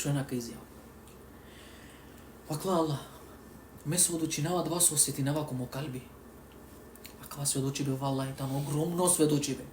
човека изјава. Вакла Allah, ме сведочинава два со сетинава комо калби. Вакла сведочи бе валлахи тано огромно сведочи бе.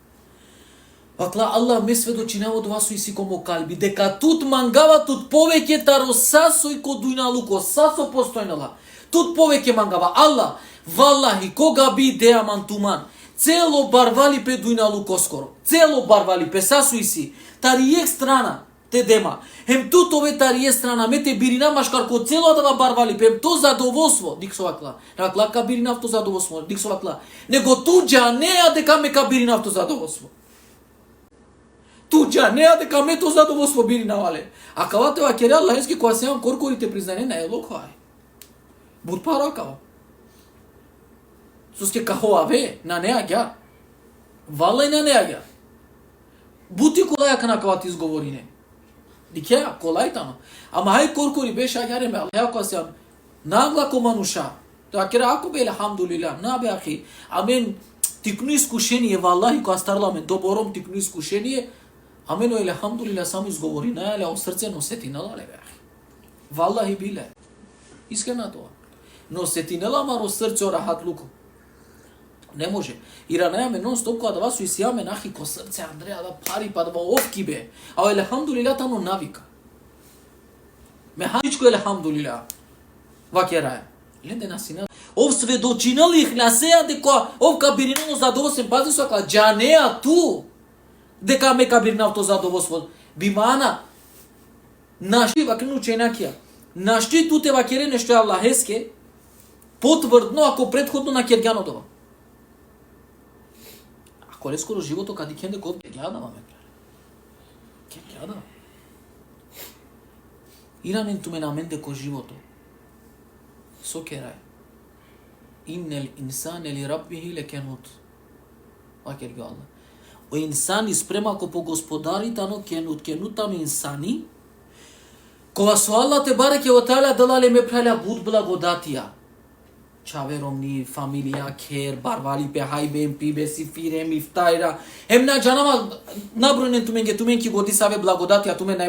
Вакла Allah ме сведочинава два со иси комо калби, дека тут мангава тут повеќе таро сасо и кодујналуко, сасо постојнала. Тут повеќе мангава Allah, валлахи кога би деа мантуман. Цело барвали пе дујналуко скоро. Цело барвали пе сасо иси. Таријек страна те дема. Хем тут ове таријек страна ме те бирина машкарко цело да барвали пе то задоволство. Диксо вакла. Ракла ка бирина авто задоволство. Диксо вакла. Него туџа неа дека ме ка бирина авто задоволство. Туџа неа дека ме то задоволство бирина вале. А кавате вакере Аллахски која сеам коркорите признане на елокој. Буд паракава. Соске кахоа ве на неа ѓа. Вала и на неа ѓа. Бути колаја кана кавати изговорине. Дикеа колајтано. Ама хај коркори беше агјаре ме Аллах која сеам нагла комануша. Тоа кера ако бе елхамдулилlah, на бе ахи. Амен тикну искушение валлахи која старла мен добором тикну искушение. Амен елхамдулилlah само изговори на еле срце но сетинала ле бе. Валлахи биле. Искрено тоа. Но сетинала маро срце рахатлуко. Не може. И ранајаме нон стоп кога да вас уисијаме нахи ко срце Андреа да пари па да овки бе. А елхамдулилlah тано навика. Ме хачко елхамдулилlah. Вакерај. Ленде насина. Ов сведочинали ихласеа дека ов кабирино задоволствен пази со кла џанеа ту. Дека ме кабиринавто задоволство. Бимана наши вакрину ченакија. Нашти туте вакере нешто Аллахеске потврдно ако претходно на Кергјанодова. Ако е скоро живото кади кенде код ќе гледаме ме. Ќе гледаме. Иранен туме на менде ко живото. Со керај. Иннел инсане ли раббихи лекенут. Вакер го Аллах. O insani sprema ko po gospodari tano kenut insani. Кога со Аллах те бареке во таala далале ме праля буд благодатија. Чавером ни фамилија кер барвали пе хајбем пибе си фирем ифтајра. Ем на џанама набројнен туменки годи саве благодатија туме најболе